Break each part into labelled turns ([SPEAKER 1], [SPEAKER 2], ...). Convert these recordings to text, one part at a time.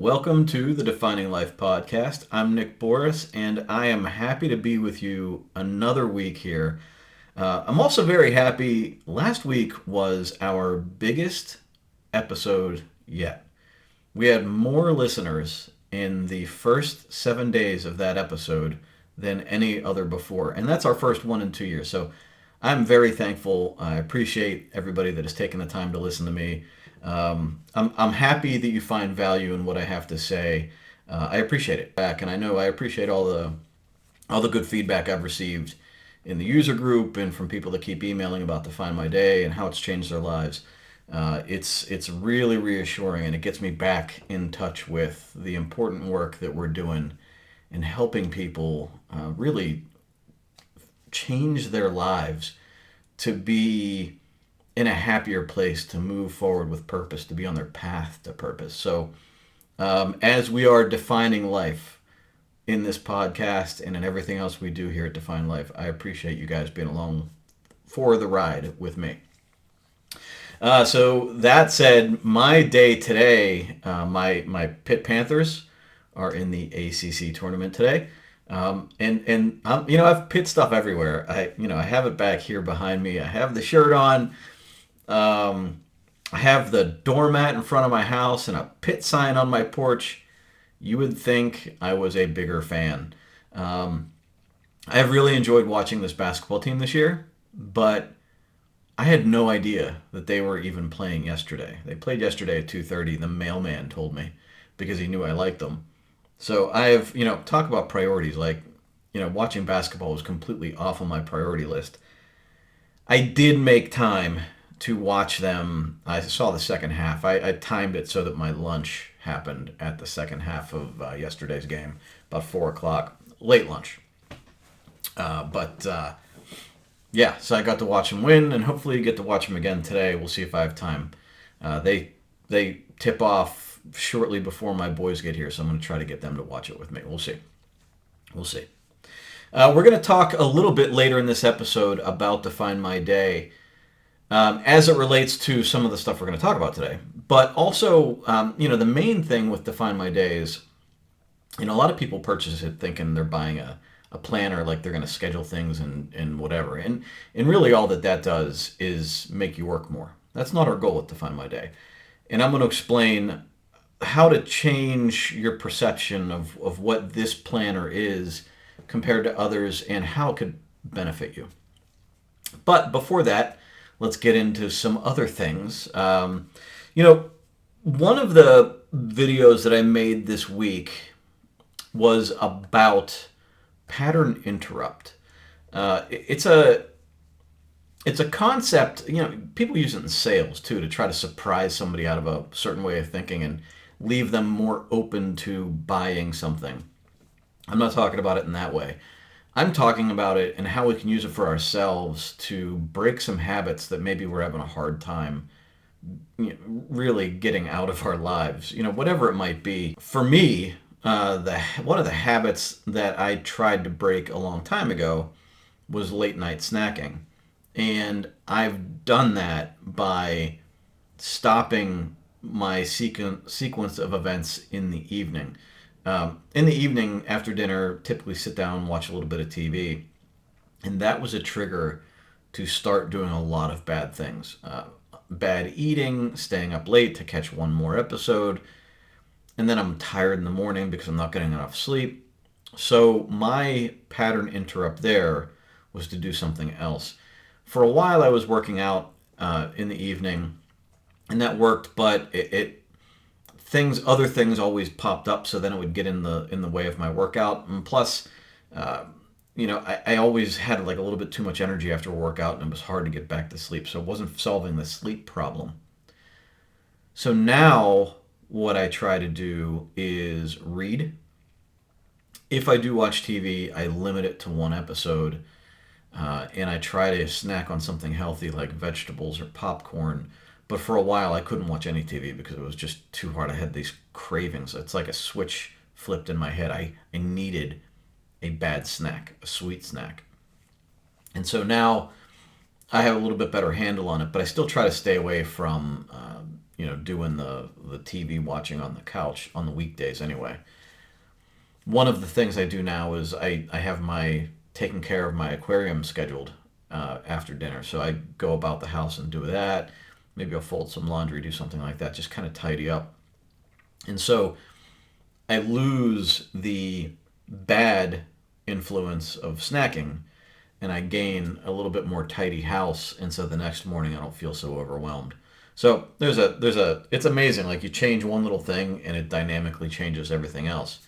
[SPEAKER 1] Welcome to the Defining Life podcast. I'm Nick Boris, and I am happy to be with you another week here. I'm also very happy. Last week was our biggest episode yet. We had more listeners in the first 7 days of that episode than any other before, and that's our first one in 2 years. So I'm very thankful. I appreciate everybody that has taken the time to listen to me. I'm happy that you find value in what I have to say. I appreciate it back, and I know I appreciate all the good feedback I've received in the user group and from people that keep emailing about Define My Day and how it's changed their lives. It's really reassuring, and it gets me back in touch with the important work that we're doing in helping people really change their lives to be in a happier place, to move forward with purpose, to be on their path to purpose. So, as we are defining life in this podcast and in everything else we do here at Define Life, I appreciate you guys being along for the ride with me. So that said, my day today, my Pitt Panthers are in the ACC tournament today. And I have Pitt stuff everywhere. I have it back here behind me. I have the shirt on. I have the doormat in front of my house and a Pitt sign on my porch. You would think I was a bigger fan. I have really enjoyed watching this basketball team this year, but I had no idea that they were even playing yesterday. They played yesterday at 2:30. The mailman told me because he knew I liked them. So I have, talk about priorities. Watching basketball was completely off on my priority list. I did make time to watch them. I saw the second half. I timed it so that my lunch happened at the second half of yesterday's game, about 4 o'clock, late lunch. Yeah, so I got to watch them win, and hopefully get to watch them again today. We'll see if I have time. They tip off shortly before my boys get here, so I'm going to try to get them to watch it with me. We'll see. We're going to talk a little bit later in this episode about Define My Day as it relates to some of the stuff we're going to talk about today. But also, the main thing with Define My Day is, a lot of people purchase it thinking they're buying a planner, like they're going to schedule things and whatever. And really all that does is make you work more. That's not our goal at Define My Day. And I'm going to explain how to change your perception of what this planner is compared to others and how it could benefit you. But before that, let's get into some other things. One of the videos that I made this week was about pattern interrupt. It's a concept, people use it in sales too, to try to surprise somebody out of a certain way of thinking and leave them more open to buying something. I'm not talking about it in that way. I'm talking about it and how we can use it for ourselves to break some habits that maybe we're having a hard time really getting out of our lives, whatever it might be. For me, one of the habits that I tried to break a long time ago was late night snacking. And I've done that by stopping my sequence of events in the evening. In the evening, after dinner, typically sit down, watch a little bit of TV. And that was a trigger to start doing a lot of bad things. Bad eating, staying up late to catch one more episode. And then I'm tired in the morning because I'm not getting enough sleep. So my pattern interrupt there was to do something else. For a while I was working out in the evening, and that worked, but other things always popped up, so then it would get in the way of my workout. And plus, I always had like a little bit too much energy after a workout, and it was hard to get back to sleep, so it wasn't solving the sleep problem. So now what I try to do is read. If I do watch TV, I limit it to one episode, and I try to snack on something healthy like vegetables or popcorn. But for a while, I couldn't watch any TV because it was just too hard. I had these cravings. It's like a switch flipped in my head. I needed a bad snack, a sweet snack. And so now I have a little bit better handle on it, but I still try to stay away from doing the TV watching on the couch on the weekdays anyway. One of the things I do now is I have my taking care of my aquarium scheduled after dinner. So I go about the house and do that. Maybe I'll fold some laundry, do something like that, just kind of tidy up. And so I lose the bad influence of snacking and I gain a little bit more tidy house. And so the next morning I don't feel so overwhelmed. So it's amazing. Like you change one little thing and it dynamically changes everything else.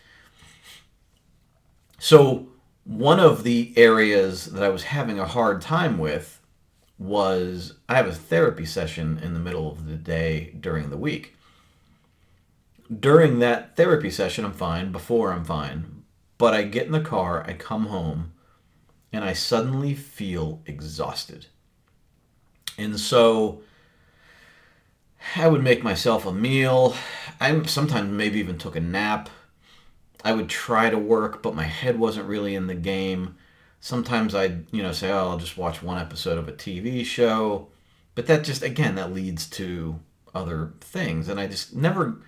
[SPEAKER 1] So one of the areas that I was having a hard time with was I have a therapy session in the middle of the day during the week. During that therapy session, I'm fine. Before, I'm fine. But I get in the car, I come home, and I suddenly feel exhausted. And so I would make myself a meal. I sometimes maybe even took a nap. I would try to work, but my head wasn't really in the game. Sometimes I'd, say, oh, I'll just watch one episode of a TV show. But that just, again, that leads to other things. And I just never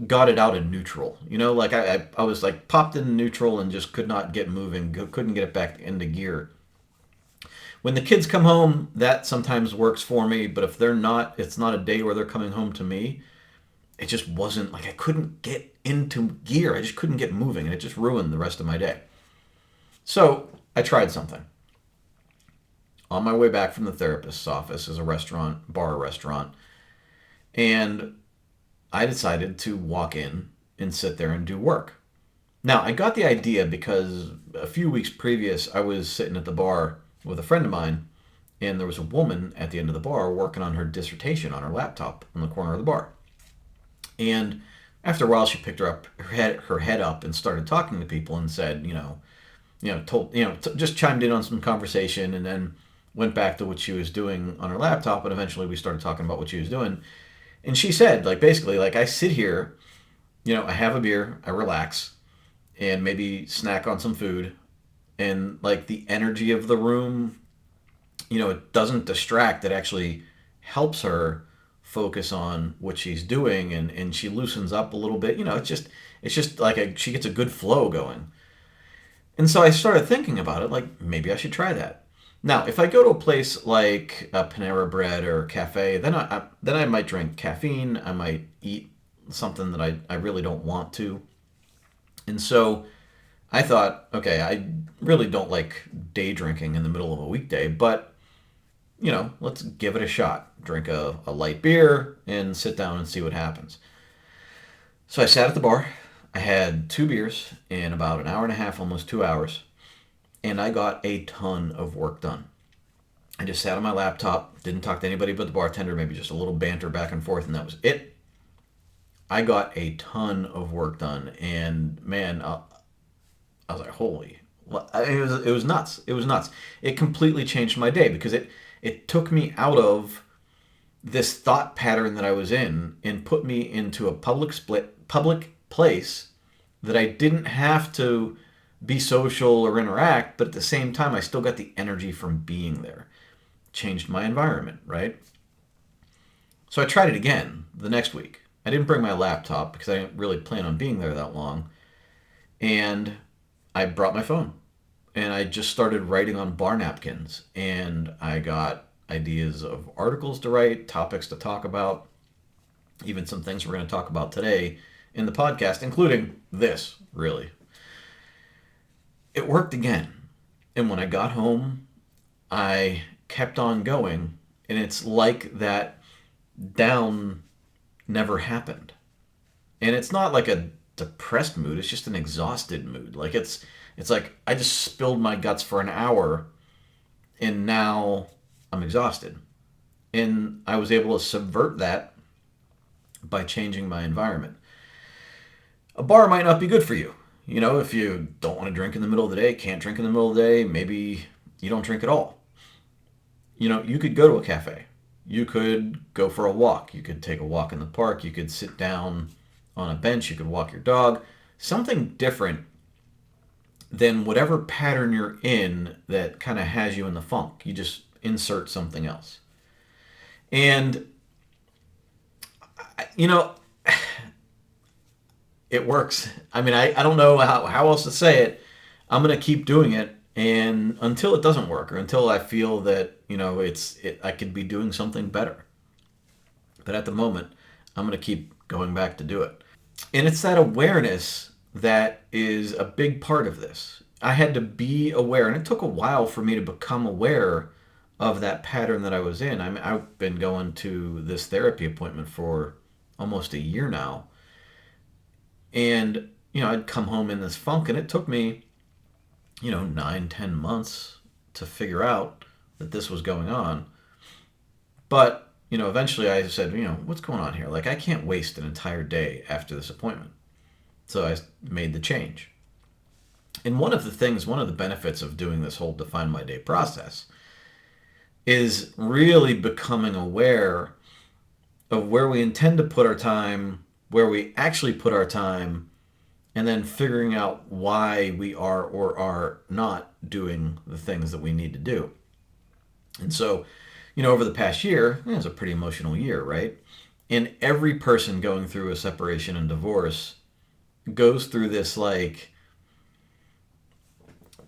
[SPEAKER 1] got it out in neutral. Like I was like popped in neutral and just could not get moving, couldn't get it back into gear. When the kids come home, that sometimes works for me. But if they're not, it's not a day where they're coming home to me. It just wasn't like I couldn't get into gear. I just couldn't get moving, and it just ruined the rest of my day. So I tried something. On my way back from the therapist's office is a bar restaurant, and I decided to walk in and sit there and do work. Now, I got the idea because a few weeks previous, I was sitting at the bar with a friend of mine, and there was a woman at the end of the bar working on her dissertation on her laptop in the corner of the bar. And after a while, she picked her head up and started talking to people and said, just chimed in on some conversation and then went back to what she was doing on her laptop. And eventually we started talking about what she was doing. And she said, basically, I sit here, I have a beer, I relax, and maybe snack on some food. And the energy of the room, it doesn't distract. It actually helps her focus on what she's doing, and she loosens up a little bit. It's just she gets a good flow going. And so I started thinking about it, maybe I should try that. Now, if I go to a place like a Panera Bread or a cafe, then I might drink caffeine. I might eat something that I really don't want to. And so I thought, okay, I really don't like day drinking in the middle of a weekday, but let's give it a shot. Drink a light beer and sit down and see what happens. So I sat at the bar. I had 2 beers in about an hour and a half, almost 2 hours, and I got a ton of work done. I just sat on my laptop, didn't talk to anybody but the bartender, maybe just a little banter back and forth, and that was it. I got a ton of work done, and man, I was like, holy, it was nuts. It was nuts. It completely changed my day because it took me out of this thought pattern that I was in and put me into a public place that I didn't have to be social or interact, but at the same time, I still got the energy from being there. Changed my environment, right? So I tried it again the next week. I didn't bring my laptop because I didn't really plan on being there that long. And I brought my phone and I just started writing on bar napkins, and I got ideas of articles to write, topics to talk about, even some things we're going to talk about today in the podcast, including this, really. It worked again. And when I got home, I kept on going, and it's like that down never happened. And it's not like a depressed mood, it's just an exhausted mood. It's like I just spilled my guts for an hour and now I'm exhausted. And I was able to subvert that by changing my environment. A bar might not be good for you. If you don't want to drink in the middle of the day, can't drink in the middle of the day, maybe you don't drink at all. You could go to a cafe. You could go for a walk. You could take a walk in the park. You could sit down on a bench. You could walk your dog. Something different than whatever pattern you're in that kind of has you in the funk. You just insert something else. And You know, it works. I mean, I don't know how else to say it. I'm going to keep doing it, and until it doesn't work, or until I feel that, I could be doing something better. But at the moment, I'm going to keep going back to do it. And it's that awareness that is a big part of this. I had to be aware, and it took a while for me to become aware of that pattern that I was in. I mean, I've been going to this therapy appointment for almost a year now. And, I'd come home in this funk, and it took me, 9, 10 months to figure out that this was going on. But, eventually I said, what's going on here? Like, I can't waste an entire day after this appointment. So I made the change. And one of the benefits of doing this whole Define My Day process is really becoming aware of where we intend to put our time, where we actually put our time, and then figuring out why we are or are not doing the things that we need to do. And so, over the past year, it was a pretty emotional year, right? And every person going through a separation and divorce goes through this like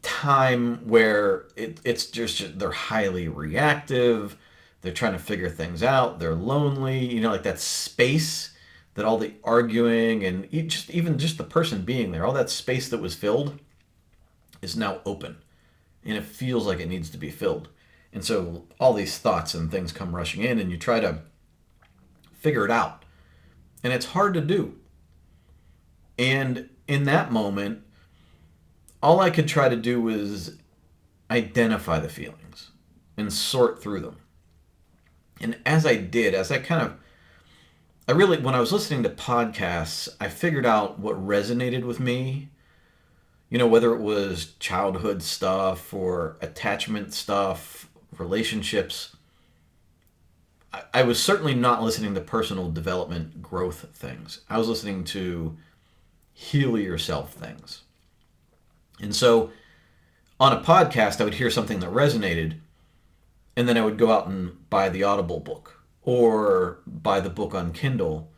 [SPEAKER 1] time where it's just they're highly reactive. They're trying to figure things out. They're lonely. Like that space that all the arguing and even just the person being there, all that space that was filled is now open, and it feels like it needs to be filled. And so all these thoughts and things come rushing in, and you try to figure it out, and it's hard to do. And in that moment, all I could try to do was identify the feelings and sort through them. And as I did, when I was listening to podcasts, I figured out what resonated with me, whether it was childhood stuff or attachment stuff, relationships. I was certainly not listening to personal development growth things. I was listening to heal yourself things. And so on a podcast, I would hear something that resonated, and then I would go out and buy the Audible book or buy the book on Kindle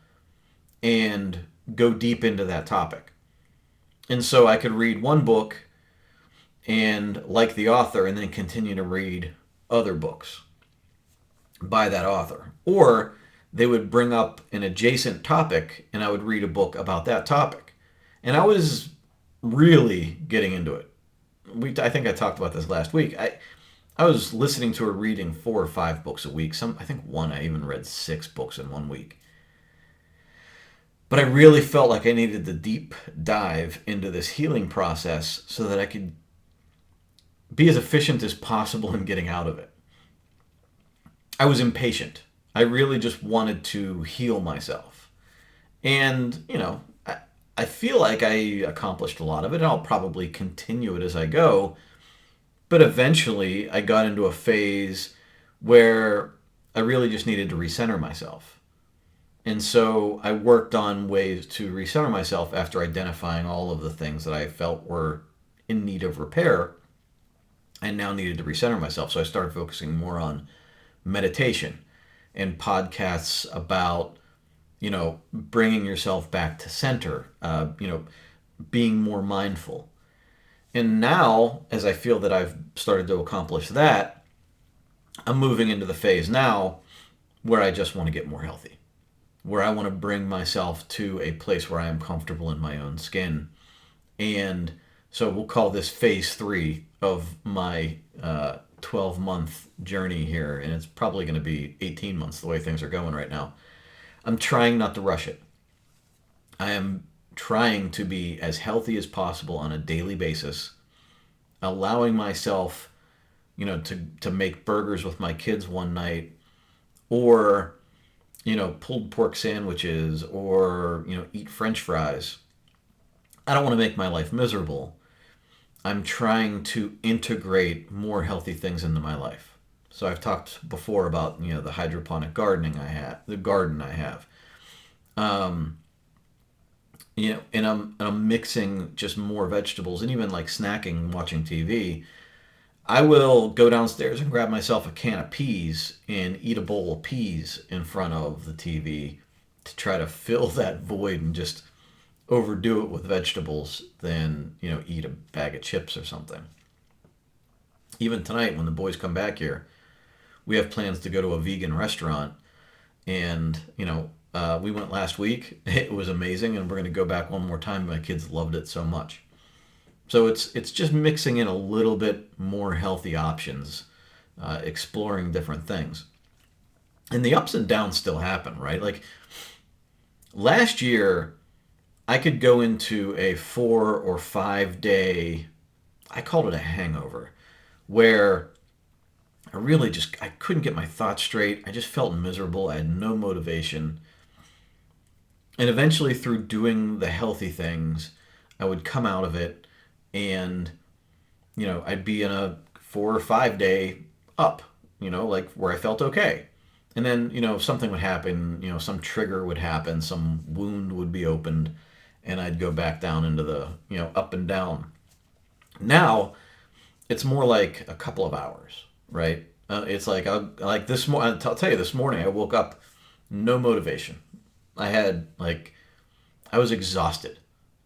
[SPEAKER 1] and go deep into that topic. And so I could read one book and like the author and then continue to read other books by that author. Or they would bring up an adjacent topic and I would read a book about that topic. And I was really getting into it. I think I talked about this last week. I was listening to or reading 4 or 5 books a week. I think I even read 6 books in one week. But I really felt like I needed the deep dive into this healing process so that I could be as efficient as possible in getting out of it. I was impatient. I really just wanted to heal myself. And, I feel like I accomplished a lot of it, and I'll probably continue it as I go. But eventually, I got into a phase where I really just needed to recenter myself. And so I worked on ways to recenter myself after identifying all of the things that I felt were in need of repair and now needed to recenter myself. So I started focusing more on meditation and podcasts about, bringing yourself back to center, being more mindful. And now, as I feel that I've started to accomplish that, I'm moving into the phase now where I just want to get more healthy, where I want to bring myself to a place where I am comfortable in my own skin. And so we'll call this phase 3 of my 12-month journey here. And it's probably going to be 18 months the way things are going right now. I'm trying not to rush it. I am trying to be as healthy as possible on a daily basis, allowing myself, to make burgers with my kids one night, or, pulled pork sandwiches, or, eat French fries. I don't want to make my life miserable. I'm trying to integrate more healthy things into my life. So I've talked before about, the hydroponic gardening I have, the garden I have. And I'm mixing just more vegetables, and even like snacking, watching TV. I will go downstairs and grab myself a can of peas and eat a bowl of peas in front of the TV to try to fill that void and just overdo it with vegetables than, eat a bag of chips or something. Even tonight, when the boys come back here, we have plans to go to a vegan restaurant, and we went last week. It was amazing, and we're going to go back one more time. My kids loved it so much. So it's just mixing in a little bit more healthy options, exploring different things, and the ups and downs still happen, right? Like last year, I could go into a 4 or 5 day, I called it a hangover, where I couldn't get my thoughts straight. I just felt miserable. I had no motivation. And eventually, through doing the healthy things, I would come out of it, and, I'd be in a 4 or 5 day up, like where I felt okay. And then, something would happen, some trigger would happen, some wound would be opened, and I'd go back down into the, up and down. Now, it's more like a couple of hours, right? It's like this morning. I'll tell you, this morning I woke up, no motivation. I had I was exhausted,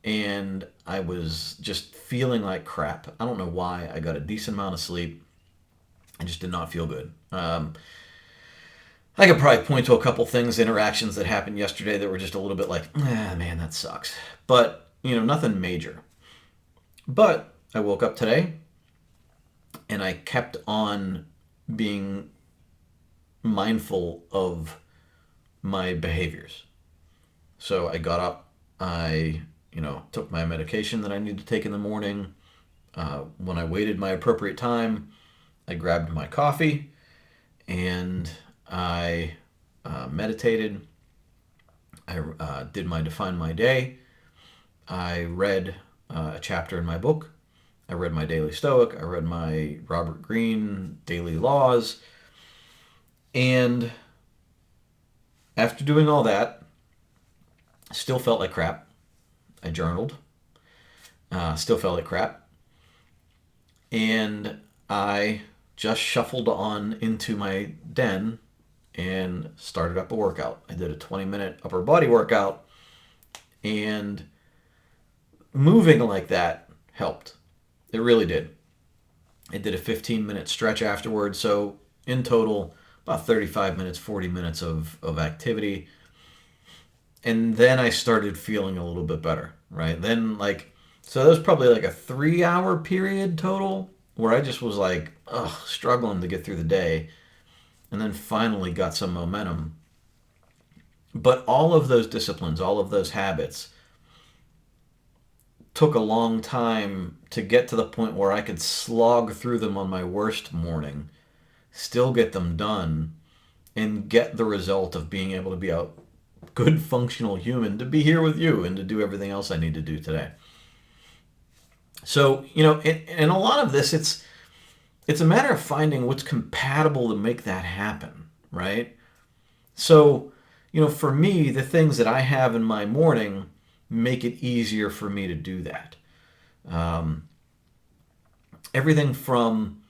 [SPEAKER 1] and I was just feeling like crap. I don't know why. I got a decent amount of sleep. I just did not feel good. I could probably point to a couple things, interactions that happened yesterday that were just a little bit like, man, that sucks. But nothing major. But I woke up today, and I kept on being mindful of my behaviors. So I got up, I, took my medication that I need to take in the morning. When I waited my appropriate time, I grabbed my coffee, and I meditated. I did my Define My Day. I read a chapter in my book. I read my Daily Stoic. I read my Robert Greene Daily Laws. And after doing all that, still felt like crap. I journaled. Still felt like crap. And I just shuffled on into my den and started up a workout. I did a 20-minute upper body workout, and moving like that helped. It really did. I did a 15-minute stretch afterwards, so in total, about 35 minutes, 40 minutes of activity. And then I started feeling a little bit better, right? Then, so that was probably like a 3-hour period total where I just was struggling to get through the day, and then finally got some momentum. But all of those disciplines, all of those habits, took a long time to get to the point where I could slog through them on my worst morning, still get them done, and get the result of being able to be a good functional human, to be here with you and to do everything else I need to do today. So, in a lot of this, it's a matter of finding what's compatible to make that happen, right? So, for me, the things that I have in my morning make it easier for me to do that. Everything from,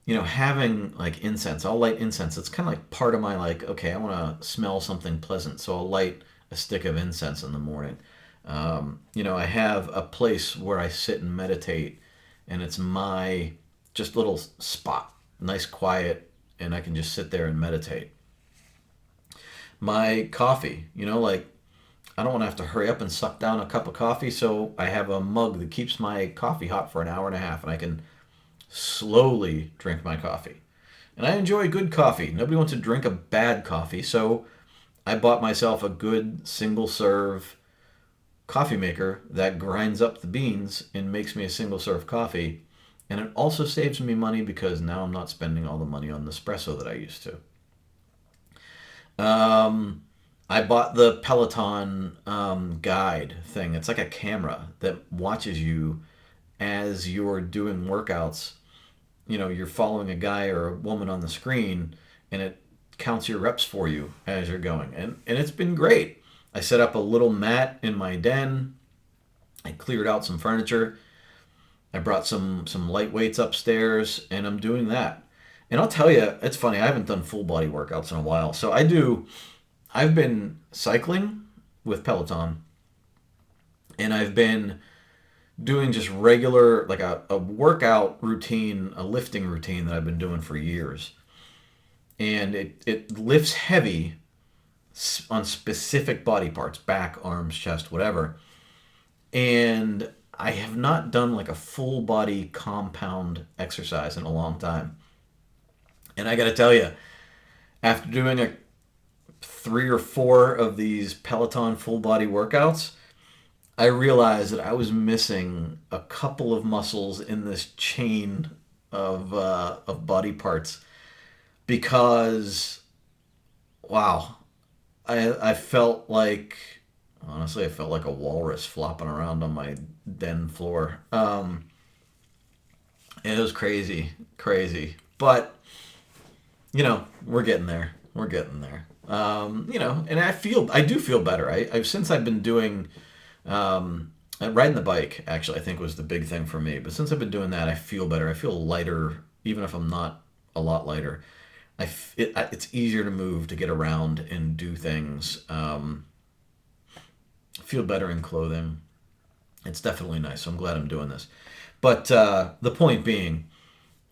[SPEAKER 1] having incense. I'll light incense. It's kind of like part of my okay, I want to smell something pleasant, so I'll light a stick of incense in the morning. I have a place where I sit and meditate, and it's my just little spot, nice, quiet, and I can just sit there and meditate. My coffee, I don't want to have to hurry up and suck down a cup of coffee, so I have a mug that keeps my coffee hot for an hour and a half, and I can slowly drink my coffee. And I enjoy good coffee. Nobody wants to drink a bad coffee, so I bought myself a good single serve coffee maker that grinds up the beans and makes me a single serve coffee. And it also saves me money because now I'm not spending all the money on Nespresso that I used to. I bought the Peloton guide thing. It's like a camera that watches you as you're doing workouts. You're following a guy or a woman on the screen, and it counts your reps for you as you're going. And it's been great. I set up a little mat in my den. I cleared out some furniture. I brought some light weights upstairs, and I'm doing that. And I'll tell you, it's funny, I haven't done full body workouts in a while. So I do I've been cycling with Peloton, and I've been doing just regular, like a workout routine, a lifting routine that I've been doing for years. And it lifts heavy on specific body parts, back, arms, chest, whatever. And I have not done like a full body compound exercise in a long time. And I got to tell you, after doing a 3 or 4 of these Peloton full body workouts, I realized that I was missing a couple of muscles in this chain of body parts because, wow, I felt like, honestly, I felt like a walrus flopping around on my den floor. It was crazy, crazy. But, we're getting there. We're getting there. And I do feel better. Since I've been doing, riding the bike, actually, I think was the big thing for me. But since I've been doing that, I feel better. I feel lighter, even if I'm not a lot lighter. It's easier to move, to get around and do things. Feel better in clothing. It's definitely nice. So I'm glad I'm doing this. But the point being,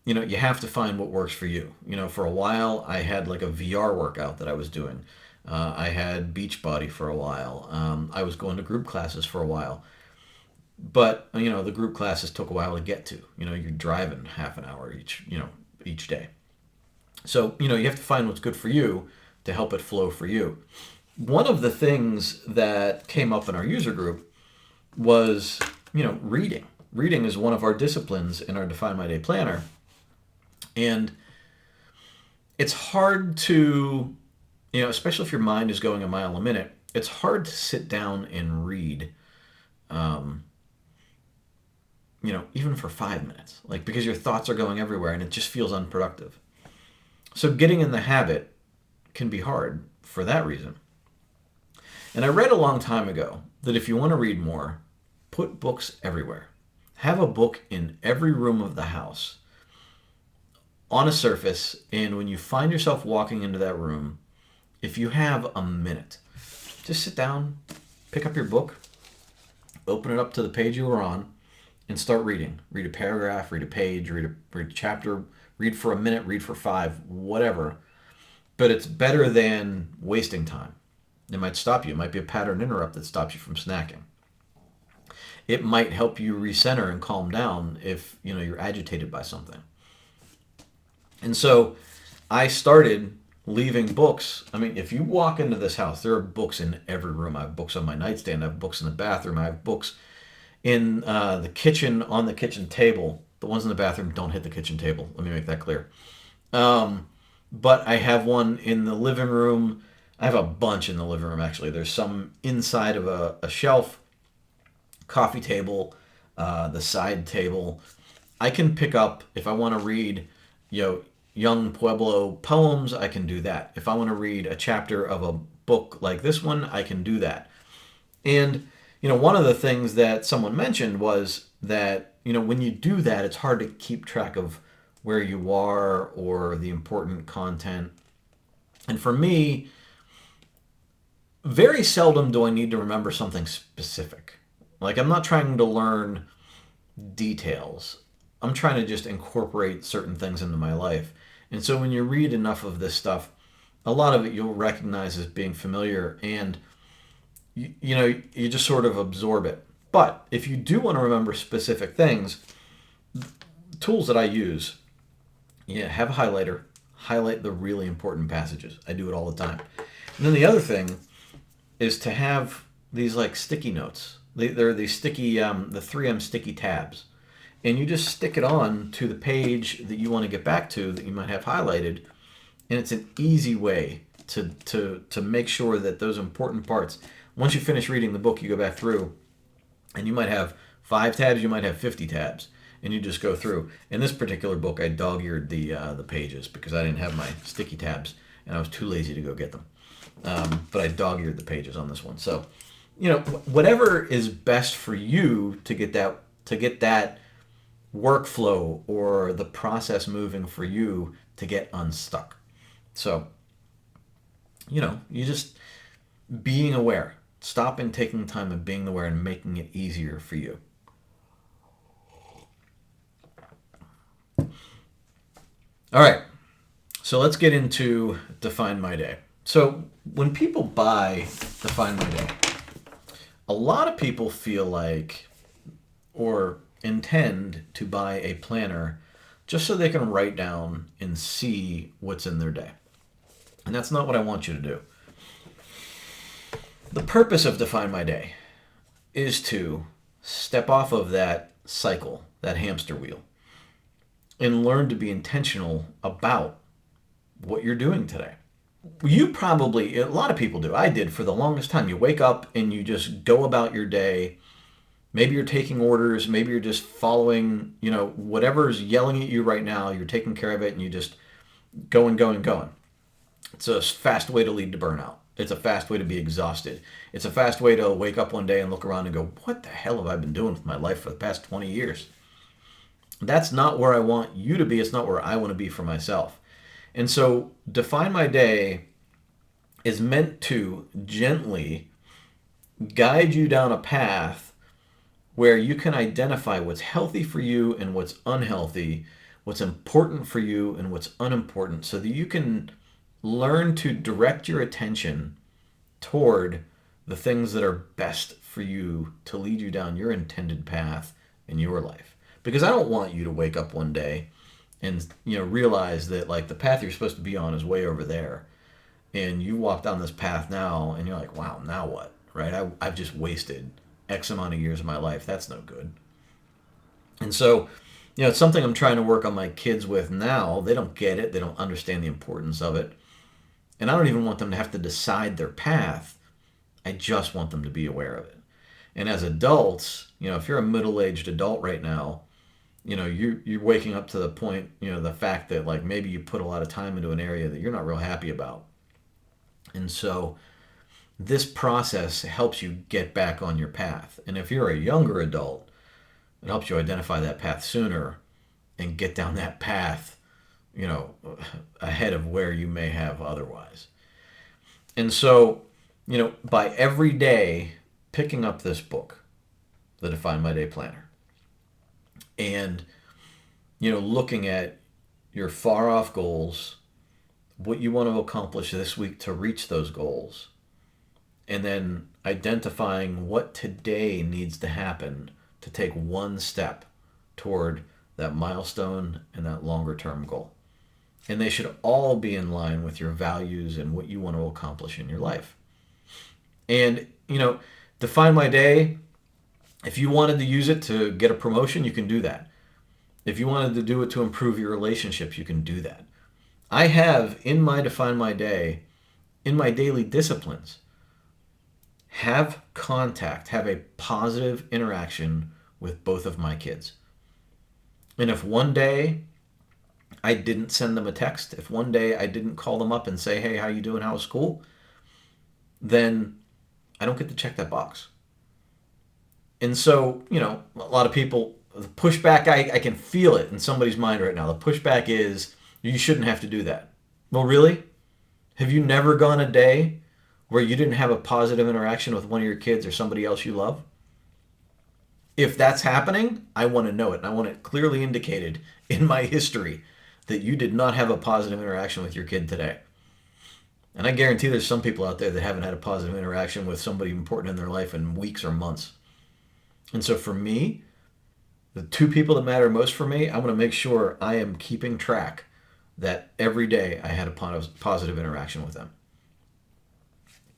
[SPEAKER 1] you have to find what works for you. For a while, I had like a VR workout that I was doing. I had Beachbody for a while. I was going to group classes for a while. But, the group classes took a while to get to. You're driving half an hour each day. So, you have to find what's good for you to help it flow for you. One of the things that came up in our user group was, reading. Reading is one of our disciplines in our Define My Day planner. And it's hard to, especially if your mind is going a mile a minute, it's hard to sit down and read, even for 5 minutes, like because your thoughts are going everywhere and it just feels unproductive. So getting in the habit can be hard for that reason. And I read a long time ago that if you want to read more, put books everywhere. Have a book in every room of the house on a surface, and when you find yourself walking into that room, if you have a minute, just sit down, pick up your book, open it up to the page you were on, and start reading. Read a paragraph, read a page, read a chapter, read for a minute, read for 5, whatever. But it's better than wasting time. It might stop you. It might be a pattern interrupt that stops you from snacking. It might help you recenter and calm down if you're agitated by something. And so I started leaving books. I mean, if you walk into this house, there are books in every room. I have books on my nightstand. I have books in the bathroom. I have books in the kitchen, on the kitchen table. The ones in the bathroom don't hit the kitchen table. Let me make that clear. But I have one in the living room. I have a bunch in the living room, actually. There's some inside of a shelf, coffee table, the side table. I can pick up, if I want to read, young Pueblo poems, I can do that. If I want to read a chapter of a book like this one, I can do that. And, one of the things that someone mentioned was that, when you do that, it's hard to keep track of where you are or the important content. And for me, very seldom do I need to remember something specific. Like, I'm not trying to learn details. I'm trying to just incorporate certain things into my life. And so when you read enough of this stuff, a lot of it you'll recognize as being familiar, and you just sort of absorb it. But if you do want to remember specific things, tools that I use, have a highlighter, highlight the really important passages. I do it all the time. And then the other thing is to have these like sticky notes. They're these sticky, the 3M sticky tabs. And you just stick it on to the page that you want to get back to that you might have highlighted. And it's an easy way to make sure that those important parts, once you finish reading the book, you go back through and you might have 5 tabs, you might have 50 tabs, and you just go through. In this particular book, I dog-eared the pages because I didn't have my sticky tabs and I was too lazy to go get them. But I dog-eared the pages on this one. So, whatever is best for you to get that workflow or the process moving for you to get unstuck. So You just being aware. Stop and taking time and being aware and making it easier for you. All right. So let's get into Define My Day. So when people buy Define My Day, a lot of people feel like or intend to buy a planner just so they can write down and see what's in their day. And that's not what I want you to do. The purpose of Define My Day is to step off of that cycle, that hamster wheel, and learn to be intentional about what you're doing today. You probably, a lot of people do. I did for the longest time. You wake up and you just go about your day. Maybe you're taking orders. Maybe you're just following, whatever's yelling at you right now. You're taking care of it and you just going, going, going. It's a fast way to lead to burnout. It's a fast way to be exhausted. It's a fast way to wake up one day and look around and go, what the hell have I been doing with my life for the past 20 years? That's not where I want you to be. It's not where I want to be for myself. And so Define My Day is meant to gently guide you down a path where you can identify what's healthy for you and what's unhealthy, what's important for you and what's unimportant, so that you can learn to direct your attention toward the things that are best for you to lead you down your intended path in your life. Because I don't want you to wake up one day and realize that like the path you're supposed to be on is way over there, and you walk down this path now and you're like, wow, now what? Right? I've just wasted X amount of years of my life. That's no good. And so, it's something I'm trying to work on my kids with now. They don't get it. They don't understand the importance of it. And I don't even want them to have to decide their path. I just want them to be aware of it. And as adults, if you're a middle-aged adult right now, you're waking up to the point, the fact that like maybe you put a lot of time into an area that you're not real happy about. And so this process helps you get back on your path. And if you're a younger adult, it helps you identify that path sooner and get down that path, ahead of where you may have otherwise. And so, by every day picking up this book, the Define My Day Planner, and, looking at your far off goals, what you want to accomplish this week to reach those goals, and then identifying what today needs to happen to take one step toward that milestone and that longer term goal. And they should all be in line with your values and what you want to accomplish in your life. And, Define My Day, if you wanted to use it to get a promotion, you can do that. If you wanted to do it to improve your relationships, you can do that. I have in my Define My Day, in my daily disciplines, have a positive interaction with both of my kids. And if one day I didn't send them a text, if one day I didn't call them up and say, hey, how you doing? How was school? Then I don't get to check that box. And so, a lot of people, the pushback, I can feel it in somebody's mind right now. The pushback is, you shouldn't have to do that. Well, really? Have you never gone a day where you didn't have a positive interaction with one of your kids or somebody else you love? If that's happening, I want to know it. And I want it clearly indicated in my history that you did not have a positive interaction with your kid today. And I guarantee there's some people out there that haven't had a positive interaction with somebody important in their life in weeks or months. And so for me, the two people that matter most for me, I want to make sure I am keeping track that every day I had a positive interaction with them.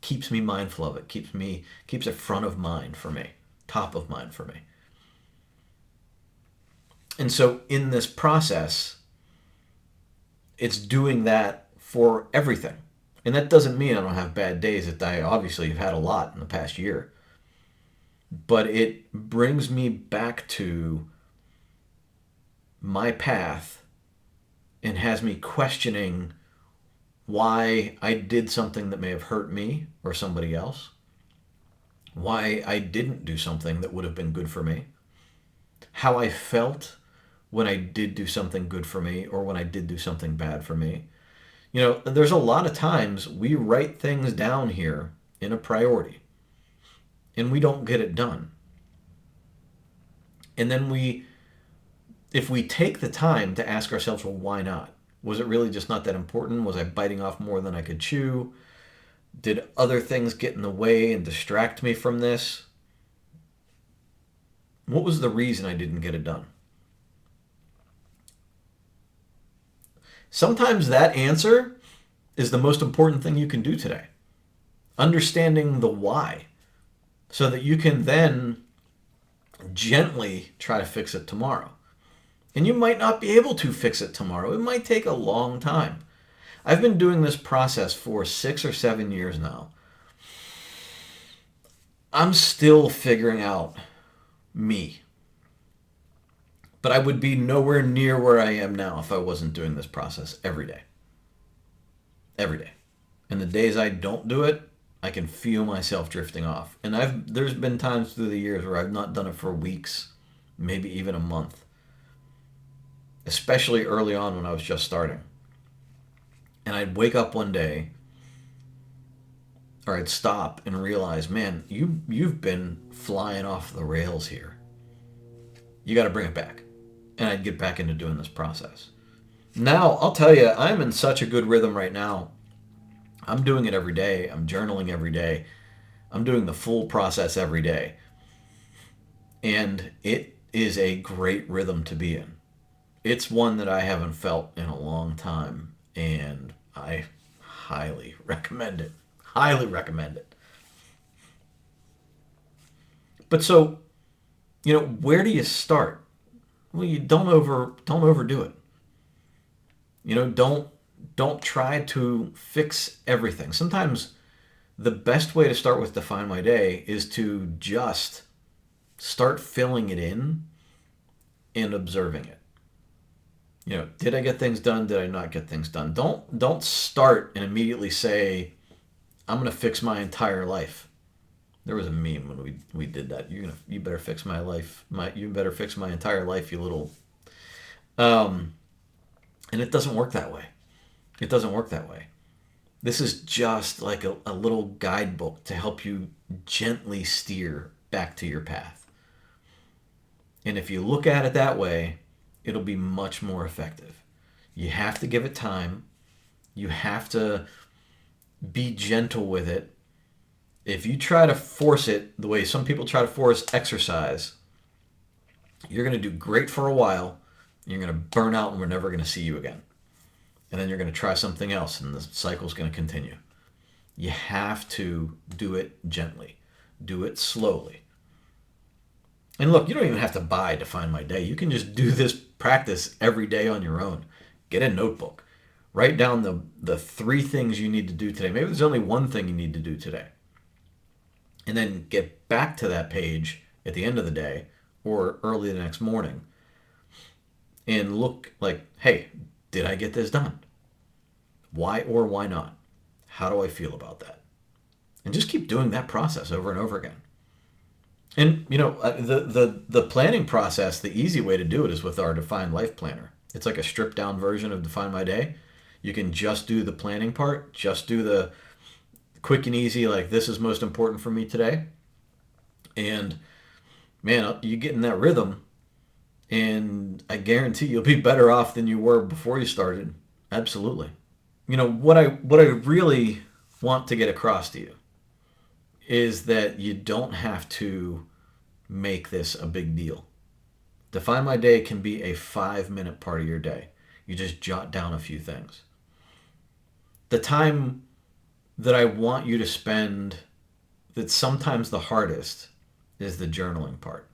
[SPEAKER 1] Keeps me mindful of it, keeps it front of mind for me, top of mind for me. And so in this process, it's doing that for everything. And that doesn't mean I don't have bad days. That I obviously have had a lot in the past year. But it brings me back to my path and has me questioning why I did something that may have hurt me or somebody else, why I didn't do something that would have been good for me, how I felt when I did do something good for me or when I did do something bad for me. There's a lot of times we write things down here in a priority and we don't get it done. And then if we take the time to ask ourselves, well, why not? Was it really just not that important? Was I biting off more than I could chew? Did other things get in the way and distract me from this? What was the reason I didn't get it done? Sometimes that answer is the most important thing you can do today. Understanding the why, so that you can then gently try to fix it tomorrow. And you might not be able to fix it tomorrow. It might take a long time. I've been doing this process for 6 or 7 years now. I'm still figuring out me. But I would be nowhere near where I am now if I wasn't doing this process every day. Every day. And the days I don't do it, I can feel myself drifting off. And there's been times through the years where I've not done it for weeks, maybe even a month. Especially early on when I was just starting. And I'd wake up one day, or I'd stop and realize, man, you've been flying off the rails here. You got to bring it back. And I'd get back into doing this process. Now, I'll tell you, I'm in such a good rhythm right now. I'm doing it every day. I'm journaling every day. I'm doing the full process every day. And it is a great rhythm to be in. It's one that I haven't felt in a long time. And I highly recommend it. Highly recommend it. But so, where do you start? Well, you don't overdo it. Don't try to fix everything. Sometimes the best way to start with Define My Day is to just start filling it in and observing it. Did I get things done? Did I not get things done? Don't start and immediately say, I'm going to fix my entire life. There was a meme when we did that. You better fix my life. You better fix my entire life, you little. And it doesn't work that way. It doesn't work that way. This is just like a little guidebook to help you gently steer back to your path. And if you look at it that way, it'll be much more effective. You have to give it time. You have to be gentle with it. If you try to force it the way some people try to force exercise, you're going to do great for a while. You're going to burn out and we're never going to see you again. And then you're going to try something else and the cycle's going to continue. You have to do it gently. Do it slowly. And look, you don't even have to buy Define My Day. You can just do this practice every day on your own. Get a notebook. Write down the 3 things you need to do today. Maybe there's only one thing you need to do today. And then get back to that page at the end of the day or early the next morning and look like, hey, did I get this done? Why or why not? How do I feel about that? And just keep doing that process over and over again. And, the planning process, the easy way to do it is with our Define Life Planner. It's like a stripped down version of Define My Day. You can just do the planning part, just do the quick and easy, like this is most important for me today. And man, you get in that rhythm and I guarantee you'll be better off than you were before you started. Absolutely. What I really want to get across to you is that you don't have to make this a big deal. Define My Day can be a 5-minute part of your day. You just jot down a few things. The time that I want you to spend, that's sometimes the hardest, is the journaling part.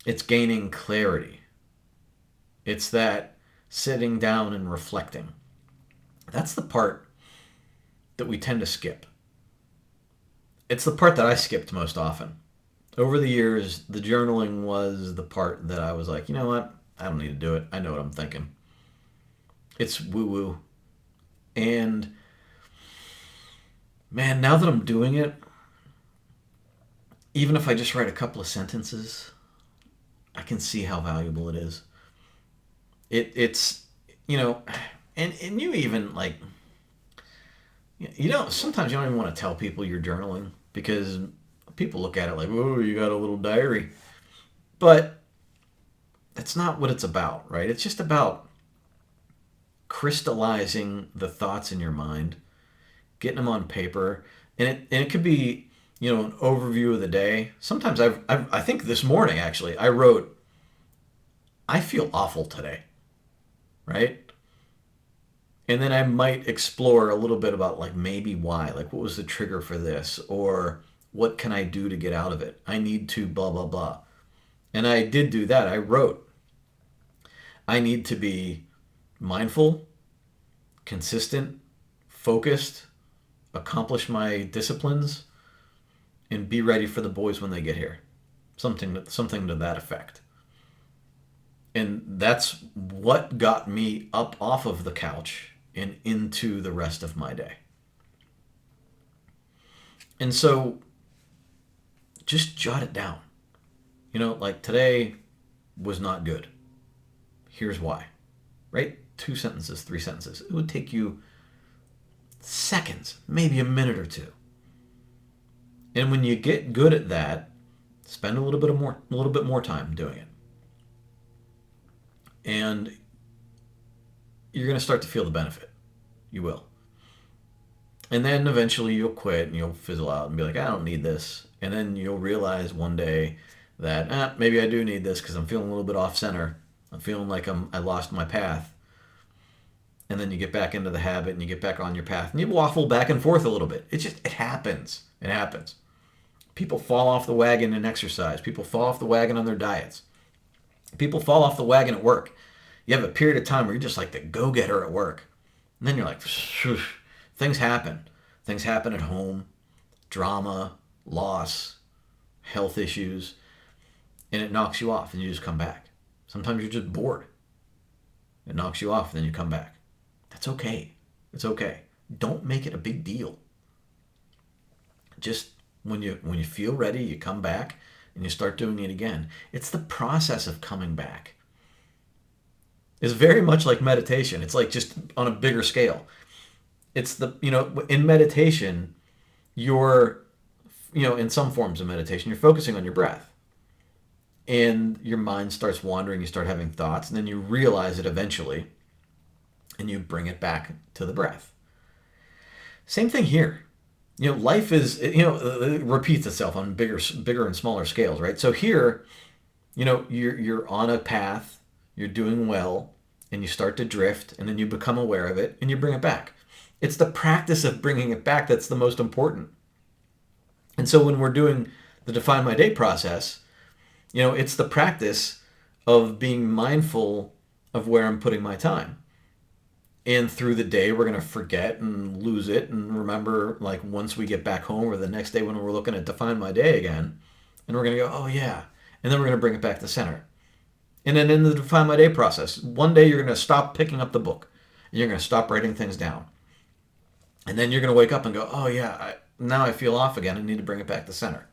[SPEAKER 1] It's gaining clarity. It's that sitting down and reflecting. That's the part that we tend to skip. It's the part that I skipped most often. Over the years, the journaling was the part that I was like, you know what? I don't need to do it. I know what I'm thinking. It's woo-woo. And man, now that I'm doing it, even if I just write a couple of sentences, I can see how valuable it is. It's And you even like, sometimes you don't even want to tell people you're journaling because people look at it like, oh, you got a little diary. But that's not what it's about, right? It's just about crystallizing the thoughts in your mind, getting them on paper, and it could be, an overview of the day. Sometimes I think this morning actually I wrote, I feel awful today, right? And then I might explore a little bit about like maybe why, like what was the trigger for this, or what can I do to get out of it? I need to blah blah blah. And I did do that. I wrote, I need to be mindful, consistent, focused, accomplish my disciplines, and be ready for the boys when they get here. Something to that effect. And that's what got me up off of the couch and into the rest of my day. And so just jot it down. Like today was not good. Here's why. Right? 2 sentences, 3 sentences. It would take you seconds, maybe a minute or two. And when you get good at that, spend a little bit more time doing it. And you're going to start to feel the benefit. You will. And then eventually you'll quit and you'll fizzle out and be like, I don't need this. And then you'll realize one day that maybe I do need this because I'm feeling a little bit off center. I'm feeling like I lost my path. And then you get back into the habit and you get back on your path and you waffle back and forth a little bit. It happens. It happens. People fall off the wagon in exercise. People fall off the wagon on their diets. People fall off the wagon at work. You have a period of time where you're just like the go-getter at work. And then you're like, things happen. Things happen at home. Drama, loss, health issues. And it knocks you off and you just come back. Sometimes you're just bored. It knocks you off and then you come back. That's okay. It's okay. Don't make it a big deal. Just when you feel ready, you come back and you start doing it again. It's the process of coming back. It's very much like meditation. It's like just on a bigger scale. It's in meditation, in some forms of meditation, you're focusing on your breath. And your mind starts wandering, you start having thoughts, and then you realize it eventually, and you bring it back to the breath. Same thing here. Life is, it repeats itself on bigger and smaller scales, right? So here, you're on a path, you're doing well, and you start to drift, and then you become aware of it, and you bring it back. It's the practice of bringing it back that's the most important. And so when we're doing the Define My Day process, it's the practice of being mindful of where I'm putting my time. And through the day, we're going to forget and lose it and remember, like, once we get back home or the next day when we're looking at Define My Day again, and we're going to go, oh, yeah. And then we're going to bring it back to center. And then in the Define My Day process, one day you're going to stop picking up the book. And you're going to stop writing things down. And then you're going to wake up and go, oh, yeah, now I feel off again. I need to bring it back to center.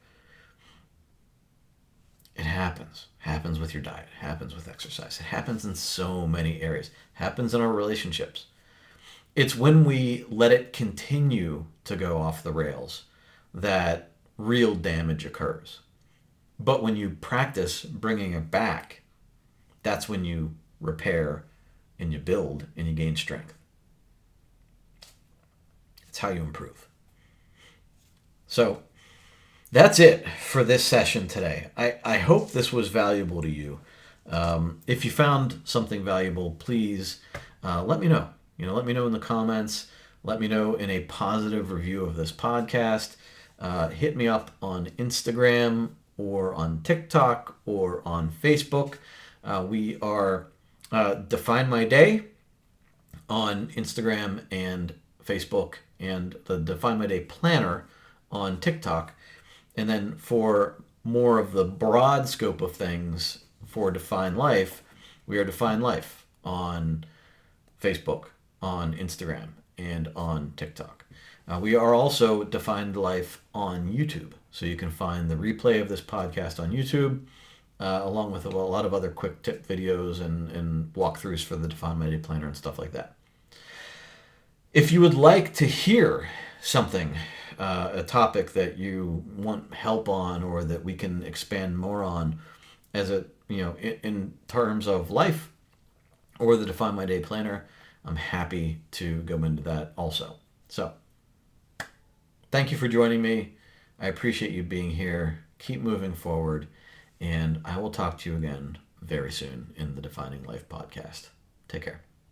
[SPEAKER 1] It happens. Happens with your diet. Happens with exercise. It happens in so many areas. Happens in our relationships. It's when we let it continue to go off the rails that real damage occurs. But when you practice bringing it back, that's when you repair and you build and you gain strength. It's how you improve. So that's it for this session today. I hope this was valuable to you. If you found something valuable, please let me know. Let me know in the comments. Let me know in a positive review of this podcast. Hit me up on Instagram or on TikTok or on Facebook. We are Define My Day on Instagram and Facebook, and the Define My Day Planner on TikTok. And then for more of the broad scope of things for Define Life, we are Define Life on Facebook, on Instagram, and on TikTok. We are also Defined Life on YouTube. So you can find the replay of this podcast on YouTube, along with a lot of other quick tip videos and walkthroughs for the Define My Day Planner and stuff like that. If you would like to hear something, a topic that you want help on or that we can expand more on as a, in terms of life or the Define My Day planner, I'm happy to go into that also. So, thank you for joining me. I appreciate you being here. Keep moving forward, and I will talk to you again very soon in the Defining Life podcast. Take care.